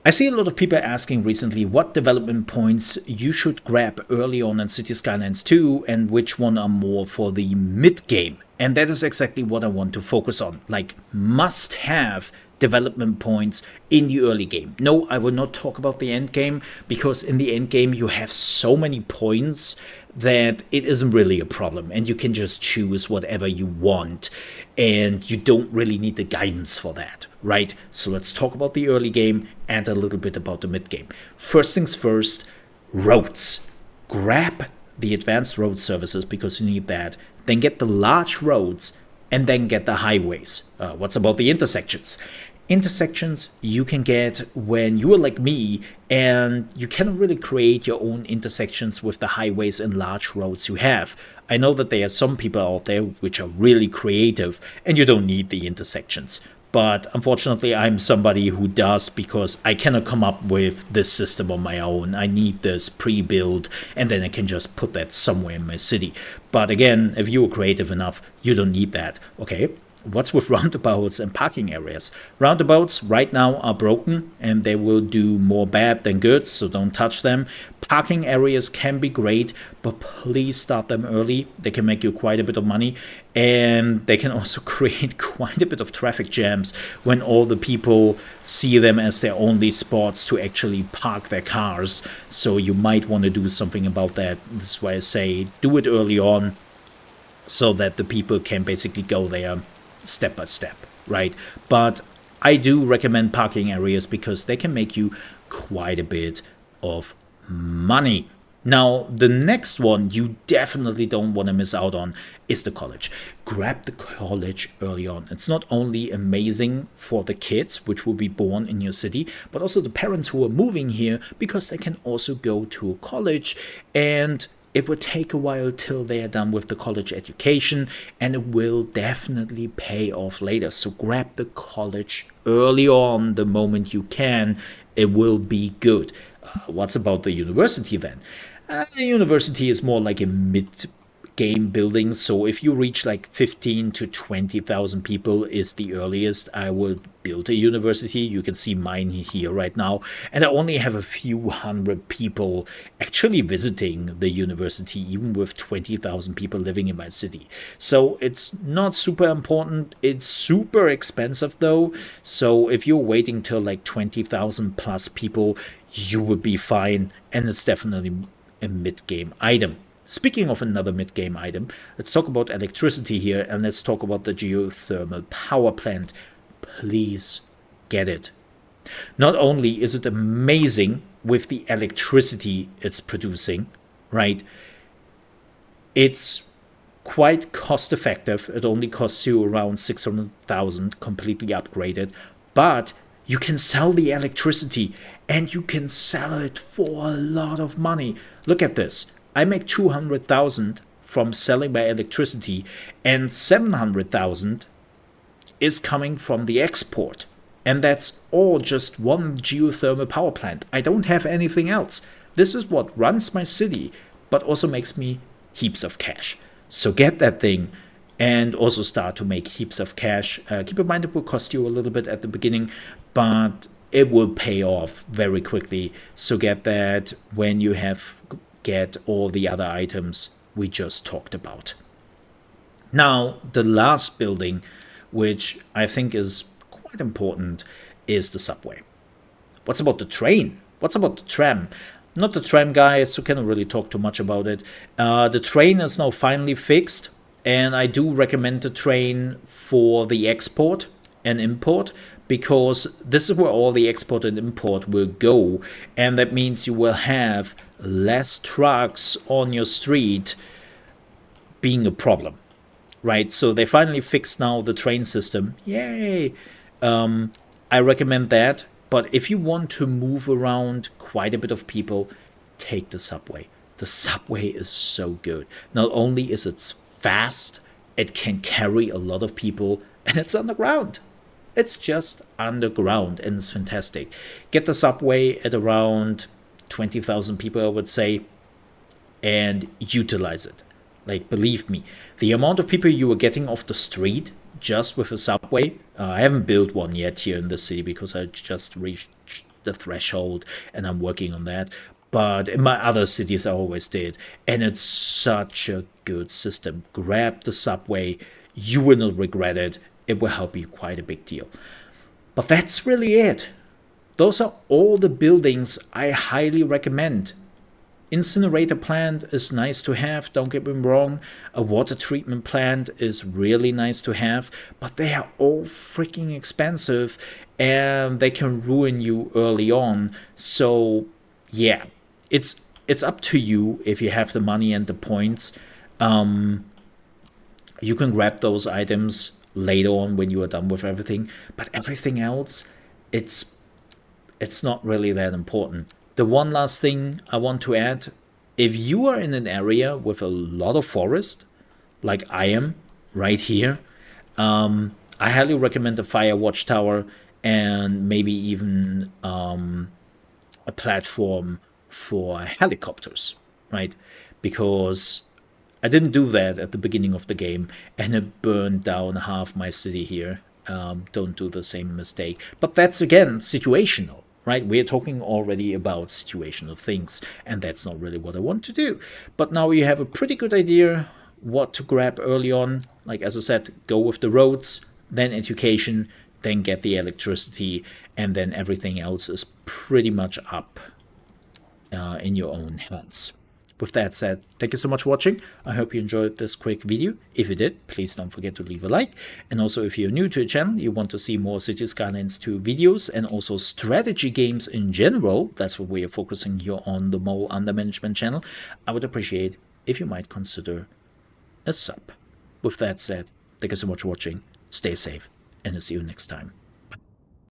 I see a lot of people asking recently what development points you should grab early on in City Skylines 2 and which one are more for the mid-game. And that is exactly what I want to focus on, like must-have development points in the early game. No, I will not talk about the end game, because in the end game you have so many points that it isn't really a problem and you can just choose whatever you want and you don't really need the guidance for that, right? So let's talk about the early game and a little bit about the mid game. First things first, roads. Grab the advanced road services because you need that, then get the large roads, and then get the highways. What's about the intersections? Intersections you can get when you are like me and you cannot really create your own intersections with the highways and large roads you have. I know that there are some people out there which are really creative and you don't need the intersections. But unfortunately, I'm somebody who does, because I cannot come up with this system on my own. I need this pre-built, and then I can just put that somewhere in my city. But again, if you are creative enough, you don't need that. Okay, what's with roundabouts and parking areas? Roundabouts right now are broken, and they will do more bad than good, so don't touch them. Parking areas can be great, but please start them early. They can make you quite a bit of money, and they can also create quite a bit of traffic jams when all the people see them as their only spots to actually park their cars. So you might want to do something about that. This is why I say do it early on, so that the people can basically go there step by step, right? But I do recommend parking areas because they can make you quite a bit of money. Now, the next one you definitely don't want to miss out on is the college. Grab the college early on. It's not only amazing for the kids, which will be born in your city, but also the parents who are moving here, because they can also go to a college, and it will take a while till they are done with the college education, and it will definitely pay off later. So grab the college early on the moment you can. It will be good. What's about the university then? The university is more like a mid-game building. So if you reach like 15 to 20,000 people is the earliest I will build a university. You can see mine here right now. And I only have a few hundred people actually visiting the university, even with 20,000 people living in my city. So it's not super important. It's super expensive though. So if you're waiting till like 20,000 plus people, you would be fine. And it's definitely a mid-game item. Speaking of another mid-game item, let's talk about electricity here, and let's talk about the geothermal power plant. Please get it. Not only is it amazing with the electricity it's producing, right? It's quite cost effective. It only costs you around 600,000 completely upgraded, but you can sell the electricity and you can sell it for a lot of money. Look at this. I make 200,000 from selling my electricity, and 700,000 is coming from the export. And that's all just one geothermal power plant. I don't have anything else. This is what runs my city, but also makes me heaps of cash. So get that thing and also start to make heaps of cash. Keep in mind it will cost you a little bit at the beginning, but it will pay off very quickly. So get that when you get all the other items we just talked about. Now, the last building, which I think is quite important, is the subway. What's about the train? What's about the tram? Not the tram guy, so cannot really talk too much about it. The train is now finally fixed, and I do recommend the train for the export and import, because this is where all the export and import will go, and that means you will have less trucks on your street being a problem, right? So they finally fixed now the train system. Yay! I recommend that, but if you want to move around quite a bit of people, take the subway. The subway is so good. Not only is it fast, it can carry a lot of people, and it's underground. It's just underground, and it's fantastic. Get the subway at around 20,000 people, I would say, and utilize it. Like, believe me, the amount of people you are getting off the street just with a subway, I haven't built one yet here in the city because I just the threshold, and I'm working on that. But in my other cities, I always did. And it's such a good system. Grab the subway. You will not regret it. It will help you quite a big deal. But that's really it. Those are all the buildings I highly recommend. Incinerator plant is nice to have, don't get me wrong. A water treatment plant is really nice to have, but they are all freaking expensive and they can ruin you early on. So yeah, it's up to you if you have the money and the points. You can grab those items later on when you are done with everything, but everything else, it's not really that important. The one last thing I want to add, if you are in an area with a lot of forest, like I am right here, I highly recommend the fire watchtower and maybe even a platform for helicopters, right? Because I didn't do that at the beginning of the game and it burned down half my city here. Don't do the same mistake. But that's, again, situational, right? We're talking already about situational things, and that's not really what I want to do. But now you have a pretty good idea what to grab early on. Like, as I said, go with the roads, then education, then get the electricity, and then everything else is pretty much up in your own hands. With that said, thank you so much for watching. I hope you enjoyed this quick video. If you did, please don't forget to leave a like. And also, if you're new to the channel, you want to see more City Skylines 2 videos and also strategy games in general, that's what we are focusing here on the Mole Under Management channel, I would appreciate if you might consider a sub. With that said, thank you so much for watching. Stay safe, and I'll see you next time.